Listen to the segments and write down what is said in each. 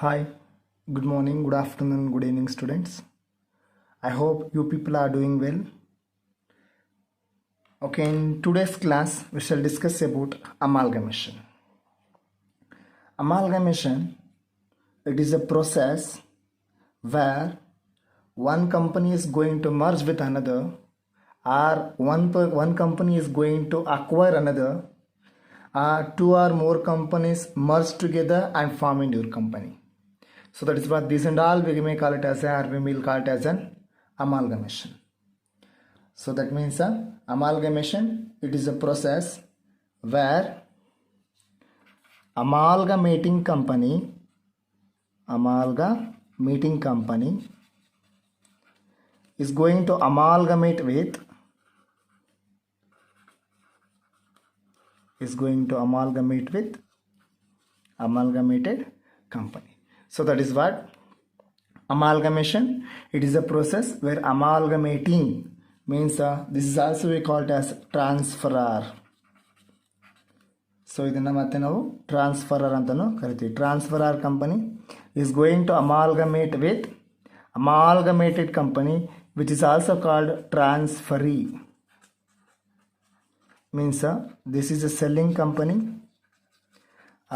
Hi, good morning, good afternoon, good evening, students. I hope you people are doing well. Okay, in today's class, we shall discuss about amalgamation. Amalgamation, it is a process where one company is going to merge with another, or one company is going to acquire another, two or more companies merge together and form a new company. So that is what this and all we may call it as we will call it as an amalgamation. So that means amalgamation, it is a process where amalgamating company is going to amalgamate with amalgamated company. So that is what amalgamation, it is a process where amalgamating means this is also we call it as transferer. So ಇದನ್ನ ಮತ್ತೆ ನಾವು transferor ಅಂತಾನೂ ಕರಿತೀವಿ. Transferor company is going to amalgamate with amalgamated company which is also called transferee. Means this is a selling company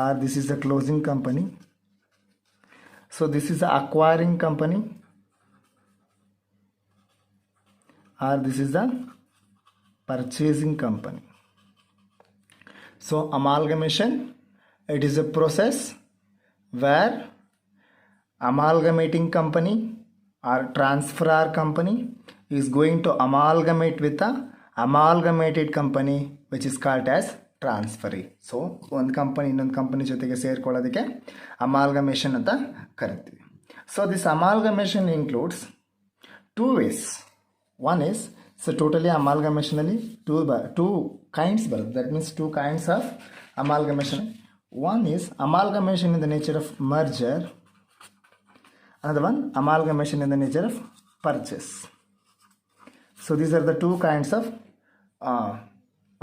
or this is a closing company. So this is the acquiring company or this is the purchasing company. So amalgamation, it is a process where amalgamating company or transferor company is going to amalgamate with a amalgamated company which is called as transferee. So one company ಇನ್ನೊಂದು company ಜೊತೆಗೆ ಸೇರ್ಕೊಳ್ಳೋದಕ್ಕೆ amalgamation ಅಂತ ಕರಿತೀವಿ. So this amalgamation includes two ways. One is, so totally amalgamation ಅಲ್ಲಿ two kinds ಬರುತ್ತೆ. That means two kinds of amalgamation. One is amalgamation in the nature of merger. Another one, amalgamation in the nature of purchase. So these are the two kinds of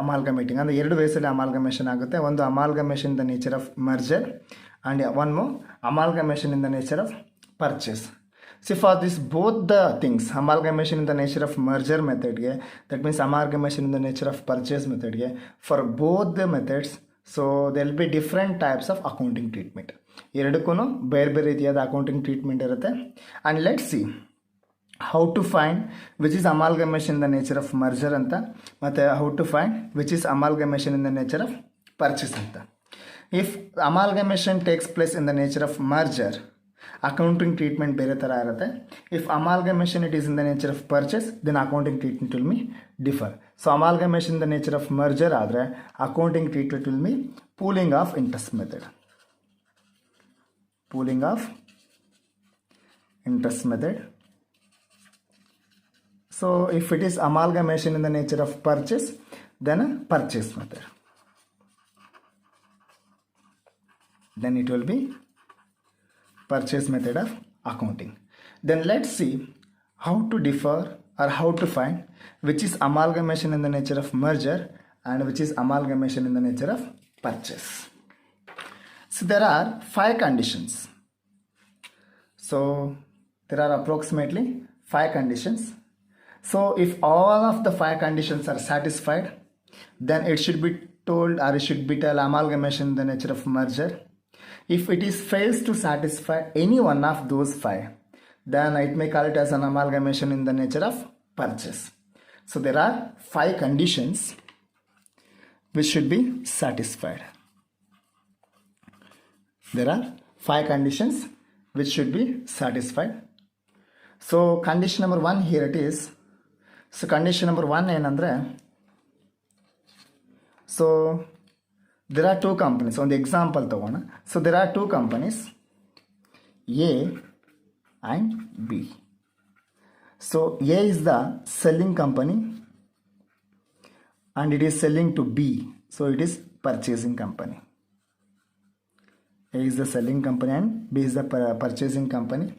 amalgamating. And the ಎರಡು ವೇಸಲ್ಲಿ amalgamation ಆಗುತ್ತೆ. ಒಂದು amalgamation in the nature of merger and one more amalgamation in the nature of purchase. See, for this both the things, amalgamation in the nature of merger method, that means amalgamation in the nature of purchase method, for both the methods, so there will be different types of accounting treatment. ಎರಡಕ್ಕೂ ಬೇರೆ ಬೇರೆ ರೀತಿಯಾದ accounting treatment ಇರುತ್ತೆ. And let's see how to find which is amalgamation in the nature of merger ಅಂತ, ಮತ್ತು how to find which is amalgamation in the nature of purchase ಅಂತ. If amalgamation takes place in the nature of merger, accounting treatment ಬೇರೆ ಥರ ಇರುತ್ತೆ. If amalgamation it is in the nature of purchase, then accounting treatment will me differ. So amalgamation in the nature of merger ಆದರೆ accounting treatment will me pooling of interest method. So if it is amalgamation in the nature of purchase, then a purchase method. Then it will be purchase method of accounting. Then let's see how to differ or how to find which is amalgamation in the nature of merger and which is amalgamation in the nature of purchase. So there are 5 conditions. So there are approximately 5 conditions. So if all of the 5 conditions are satisfied, then it should be told or it should be tell amalgamation in the nature of merger. If it is fails to satisfy any one of those 5, then it may call it as an amalgamation in the nature of purchase. So there are 5 conditions which should be satisfied. There are 5 conditions which should be satisfied. So condition number 1 here it is. So condition number 1 ಏನಂದರೆ, so there are 2 companies. ಒಂದು example ತಗೋಣ. So there are 2 companies A and B. So A is the selling company and it is selling to B. So it is purchasing company. A is the selling company and B is the purchasing company.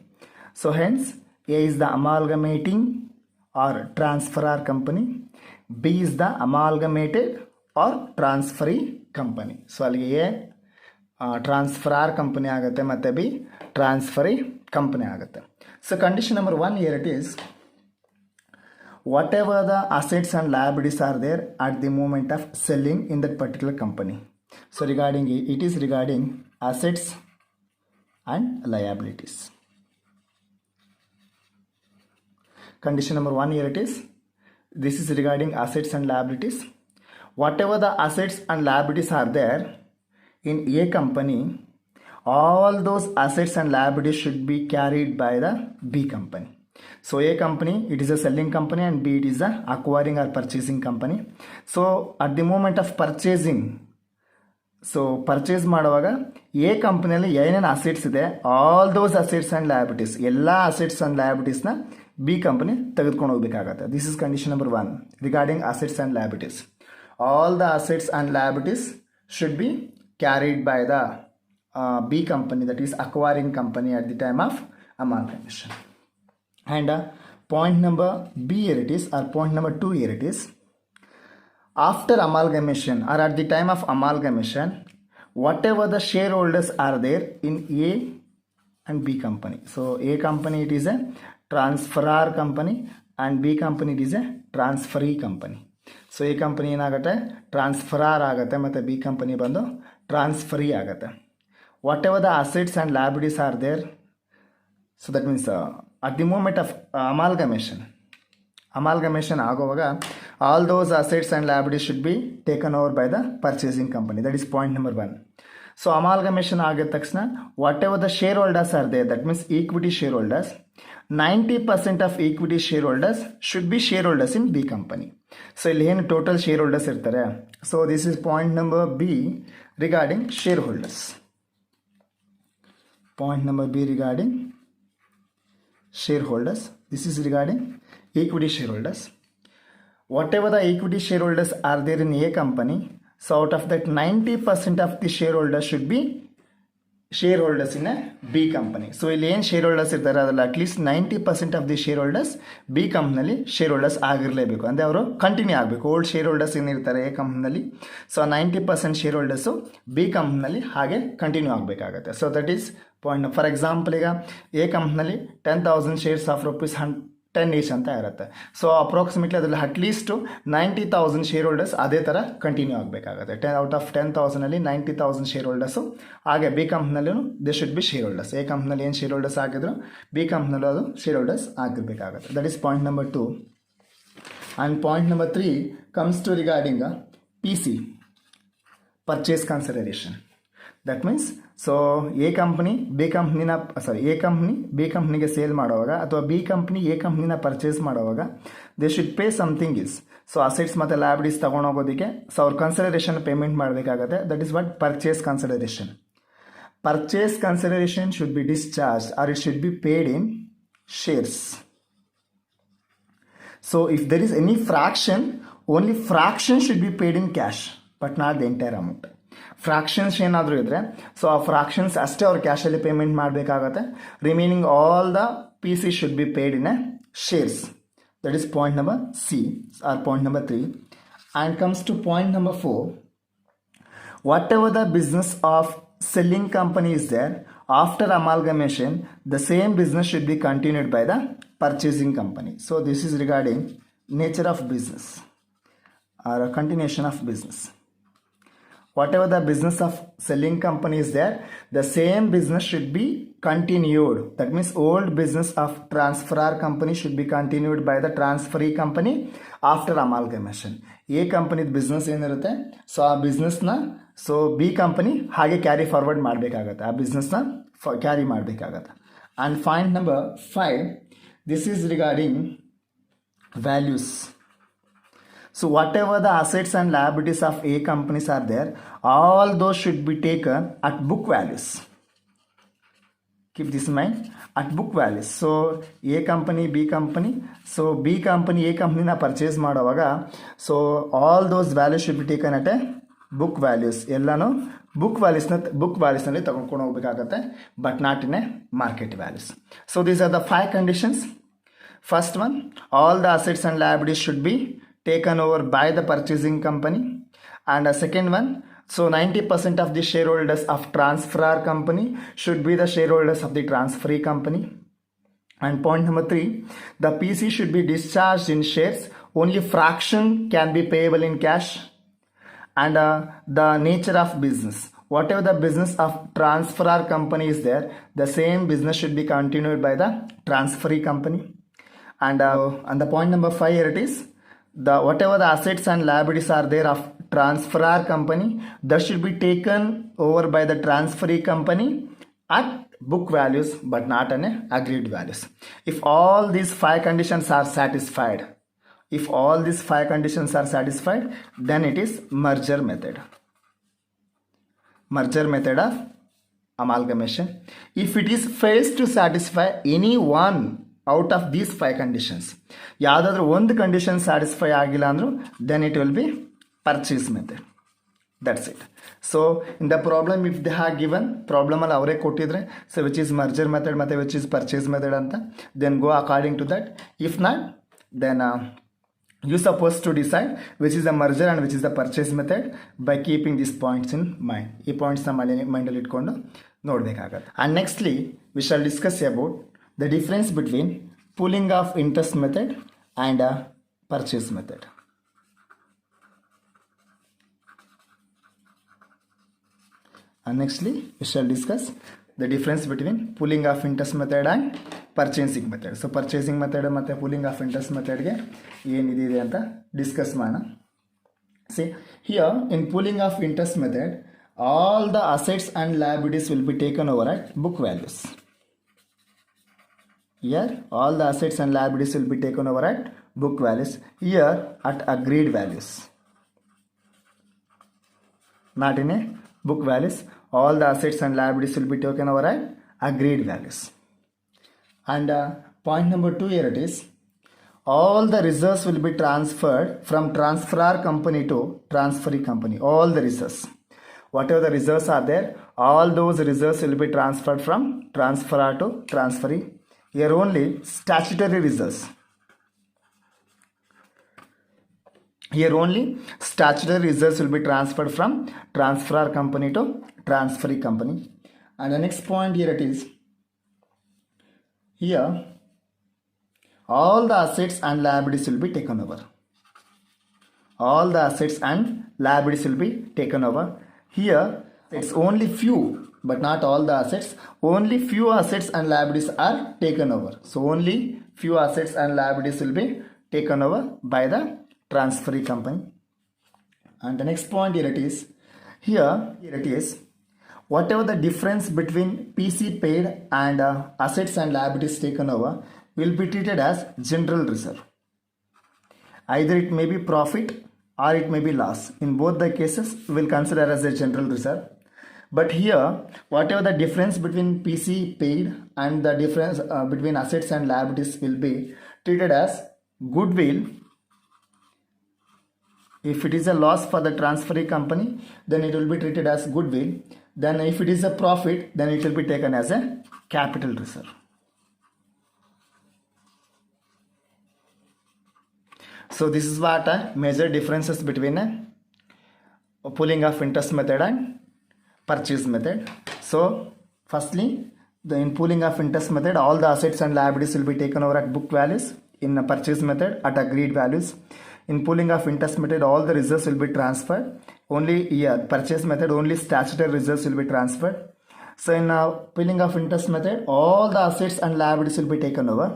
So hence A is the amalgamating or transferor company, B is the amalgamated or transferee company. So ಅಲ್ಲಿ A ಟ್ರಾನ್ಸ್ಫರಾರ್ company ಆಗುತ್ತೆ, ಮತ್ತು B transferee company ಆಗುತ್ತೆ. So condition number 1 here it is, whatever the assets and liabilities are there at the moment of selling in that particular company. So regarding it is regarding assets and liabilities. Condition number 1 here it is, this is regarding assets and liabilities. Whatever the assets and liabilities are there in a company, all those assets and liabilities should be carried by the B company. So A company, it is a selling company, and B, it is a acquiring or purchasing company. So at the moment of purchasing, so purchase ಮಾಡುವಾಗ A ಕಂಪ್ನಿಯಲ್ಲಿ ಏನೇನು assets ಇದೆ, all those assets and liabilities, ಎಲ್ಲ assets and ಲಯಬಿಲಿಟೀಸ್ನ B company ತೆಗೆದುಕೊಂಡು ಹೋಗಬೇಕಾಗತ್ತೆ. This is condition number 1 regarding assets and liabilities. All the assets and liabilities should be carried by the B company, that is acquiring company at the time of amalgamation. And point number B here it is, or point number 2 here it is, after amalgamation or at the time of amalgamation, whatever the shareholders are there in A and B company. So A company, it is a transferor company, and B company, it is a transferee company. So A company ಏನಾಗುತ್ತೆ, ಟ್ರಾನ್ಸ್ಫರಾರ್ ಆಗುತ್ತೆ, ಮತ್ತು B company ಬಂದು transferee ಆಗುತ್ತೆ. Whatever the assets and liabilities are there, so that means at the moment of amalgamation ಆಗುವಾಗ all those assets and liabilities should be taken over by the purchasing company. That is point number 1. So amalgamation ಆಗಿದ ತಕ್ಷಣ whatever the shareholders are there, that means equity shareholders, 90% of equity shareholders should be shareholders in B company. So ಇಲ್ಲಿ ಏನು total shareholders ಇರ್ತಾರೆ. So this is point number B regarding shareholders. Point number B regarding shareholders. This is regarding equity shareholders. Whatever the equity shareholders are there in A company, so out of that 90% of the shareholders should be shareholders in a B company. So ಇಲ್ಲಿ ಏನು shareholders ಇರ್ತಾರೆ ಅದರಲ್ಲಿ at least 90% of the shareholders B ಕಂಪ್ನಿಯಲ್ಲಿ shareholders ಆಗಿರಲೇಬೇಕು, ಅಂದರೆ ಅವರು continue ಆಗಬೇಕು. Old shareholders ಏನಿರ್ತಾರೆ A ಕಂಪ್ನಿಯಲ್ಲಿ, ಸೊ 90% shareholders B ಕಂಪ್ನಿಯಲ್ಲಿ ಹಾಗೆ ಕಂಟಿನ್ಯೂ ಆಗಬೇಕಾಗತ್ತೆ. So that is point. For example, ಈಗ A ಕಂಪ್ನಿಯಲ್ಲಿ 10,000 ಶೇರ್ಸ್ ಆಫ್ ರುಪೀಸ್ 10 ಈಚ್ ಅಂತ ಇರುತ್ತೆ. ಸೊ ಅಪ್ರಾಕ್ಸಿಮೇಟ್ಲಿ ಅದರಲ್ಲಿ ಅಟ್ಲೀಸ್ಟು 90,000 ಶೇರ್ ಹೋಲ್ಡರ್ಸ್ ಅದೇ ಥರ ಕಂಟಿನ್ಯೂ ಆಗಬೇಕಾಗುತ್ತೆ. ಔಟ್ ಆಫ್ 10,000ಅಲ್ಲಿ 90,000 ಶೇರ್ ಹೋಲ್ಡರ್ಸು. ಹಾಗೆ ಬಿ ಕಂಪ್ನಲ್ಲೂ they should be shareholders. A ಕಂಪ್ನಲ್ಲಿ ಏನು ಶೇರ್ ಹೋಲ್ಡರ್ಸ್ ಆಗಿದ್ರು ಬಿ ಕಂಪ್ನಲ್ಲೂ ಅದು ಶೇರ್ ಹೋಲ್ಡರ್ಸ್ ಆಗಿರಬೇಕಾಗುತ್ತೆ. That is point number 2. And point number 3 comes to regarding PC, purchase consideration. That means so A company B ಕಂಪ್ನಿನ A company B ಕಂಪ್ನಿಗೆ sale ಮಾಡುವಾಗ, ಅಥವಾ ಬಿ ಕಂಪ್ನಿ ಎ ಕಂಪ್ನಿನ purchase ಮಾಡುವಾಗ, they should pay something is. So assets ಮತ್ತು liabilities ತೊಗೊಂಡೋಗೋದಕ್ಕೆ so ಅವ್ರ consideration payment ಮಾಡಬೇಕಾಗತ್ತೆ. That is what purchase consideration. Purchase consideration should be discharge or it should be paid in shares. So if there is any fraction, only fraction should be paid in cash, but not the entire amount. Fractions ಏನಾದರೂ ಇದ್ದರೆ so ಆ fractions ಅಷ್ಟೇ ಅವ್ರು ಕ್ಯಾಶಲ್ಲಿ payment ಮಾಡಬೇಕಾಗತ್ತೆ. Remaining all the PC should be paid in a shares. That is point number C or point number 3. And comes to point number 4. Whatever the business of selling company is there, after amalgamation the same business should be continued by the purchasing company. So this is regarding nature of business or a continuation of business. Whatever the business of selling company is there, the same business should be continued. That means old business of transferor company should be continued by the transferee company after amalgamation. A company business ಏನಿರುತ್ತೆ so ಆ ಬಿಸ್ನೆಸ್ನ so B company ಹಾಗೆ carry forward ಮಾಡಬೇಕಾಗತ್ತೆ, ಆ ಬಿಸ್ನೆಸ್ನ carry ಮಾಡಬೇಕಾಗತ್ತೆ. And point number 5, this is regarding values. So whatever the assets and liabilities of A companies are there, all those should be taken at book values. Keep this in mind, at book values. So A company, B company, so B company A company na purchase ಮಾಡುವಾಗ so all those values should be taken at a book values. ಎಲ್ಲಾನು book values ನಲ್ಲಿ ತಗೊಂಡು ಹೋಗಬೇಕಾಗುತ್ತೆ, but not in a market values. So these are the 5 conditions. First one, all the assets and liabilities should be taken over by the purchasing company, And a second one, so 90% of the shareholders of transferor company should be the shareholders of the transferee company. And point number 3, the PC should be discharged in shares, only fraction can be payable in cash. And the nature of business, whatever the business of transferor company is there, the same business should be continued by the transferee company. And the point number 5 here it is, the whatever the assets and liabilities are there of transferor company, that should be taken over by the transferee company at book values but not an agreed values. If all these 5 conditions are satisfied, then it is merger method of amalgamation. If it is fails to satisfy any one out of these 5 conditions, ಯಾವುದಾದ್ರೂ ಒಂದು condition satisfy ಆಗಿಲ್ಲ ಅಂದರೂ then it will be purchase method. That's it. So in the problem, if they have given problem ಅಲ್ಲಿ ಅವರೇ ಕೊಟ್ಟಿದ್ರೆ, so which is merger method ಮತ್ತು which is purchase method ಅಂತ, then go according to that. If not, then you supposed to decide which is the merger and which is the purchase method by keeping these points in mind. ಈ ಪಾಯಿಂಟ್ಸ್ನ ಮೈಂಡಲ್ಲಿ ಇಟ್ಕೊಂಡು ನೋಡಬೇಕಾಗತ್ತೆ. And nextly we shall discuss about the difference between pooling of interest method and purchase method. And nextly we shall discuss the difference between pooling of interest method and purchasing method. So purchasing method ಮತ್ತು pooling of interest method ಗೆ ಏನಿದೆ ಅಂತ discuss ಮಾಡೋಣ. See here in pooling of interest method, all the assets and liabilities will be taken over at book values. Here all the assets and liabilities will be taken over at book values. Here at agreed values, not in a book values. All the assets and liabilities will be taken over at agreed values. And point number 2 here it is, all the reserves will be transferred from transferor company to transferee company. All the reserves, whatever the reserves are there, all those reserves will be transferred from transferor to transferee. Here only statutory reserves. Here only statutory reserves will be transferred from transferor company to transferee company. And the next point here it is, here all the assets and liabilities will be taken over. All the assets and liabilities will be taken over. Here it's only few, but not all the assets. Only few assets and liabilities are taken over. So only few assets and liabilities will be taken over by the transferee company. And the next point here it is, here it is, whatever the difference between PC paid and assets and liabilities taken over will be treated as general reserve. Either it may be profit or it may be loss. In both the cases we will consider as a general reserve. But here whatever the difference between PC paid and the difference between assets and liabilities will be treated as goodwill. If it is a loss for the transferee company, then it will be treated as goodwill. Then if it is a profit, then it will be taken as a capital reserve. So this is what major differences between pooling of interest method and purchase method. So firstly, in pooling of interest method, all the assets and liabilities will be taken over at book values. In purchase method, at agreed values. In pooling of interest method, all the reserves will be transferred. Only here purchase method, only statutory reserves will be transferred. So in pooling of interest method, all the assets and liabilities will be taken over.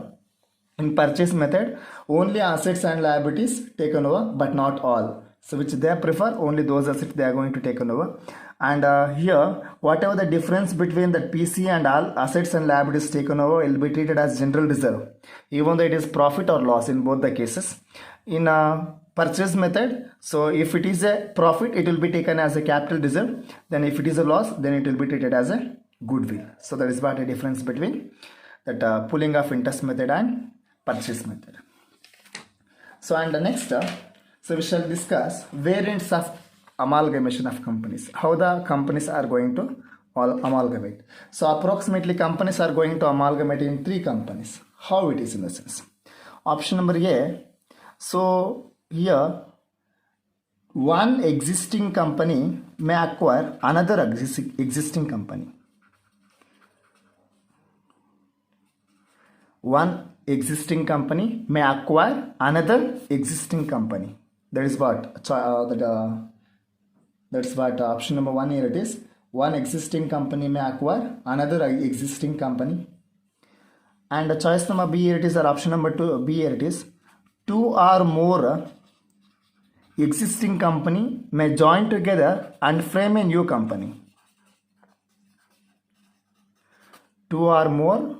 In purchase method, only assets and liabilities taken over, but not all. So which they prefer, only those assets they are going to take over. And here whatever the difference between the PC and all assets and liabilities taken over will be treated as general reserve, even though it is profit or loss in both the cases. In purchase method, so if it is a profit, it will be taken as a capital reserve. Then if it is a loss, then it will be treated as a goodwill. So that is what a difference between that pooling of interest method and purchase method. So and the next, so we shall discuss variants of amalgamation of companies. How the companies are going to amalgamate. So approximately companies are going to amalgamate in 3 companies. How it is in the sense. Option number A. So here one existing company may acquire another existing company. One existing company may acquire another existing company. That is what that's what option number 1 here it is. One existing company may acquire another existing company. And choice number B here it is, or option number 2 B here it is. Two or more existing company may join together and frame a new company. Two or more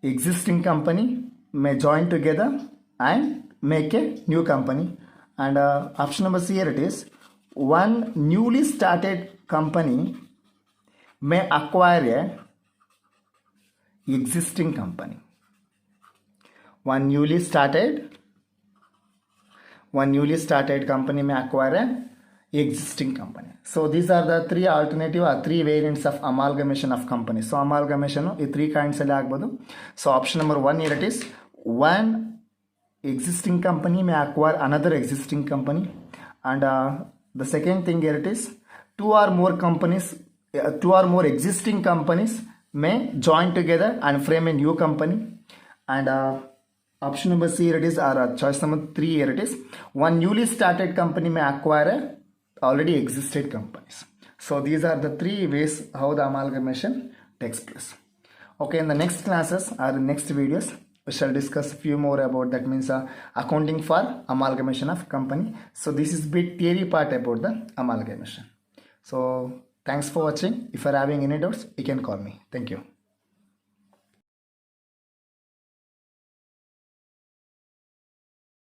existing company may join together and make a new company. And option number C here it is. One newly started company may acquire a existing company. One newly started company may acquire an existing company. So these are the three alternative or three variants of amalgamation of companies. So amalgamation ಈ three kinds ಅಲ್ಲಿ ಆಗ್ಬೋದು. So option number 1 here it is. One existing company may acquire another existing company. And the second thing here it is, two or more existing companies may join together and frame a new company. And option number C here it is, or choice number 3 here it is. One newly started company may acquire already existed companies. So these are the three ways how the amalgamation takes place. Okay, in the next classes or next videos, we shall discuss few more about that means accounting for amalgamation of company. So this is bit theory part about the amalgamation. So thanks for watching. If you are having any doubts, you can call me. Thank you.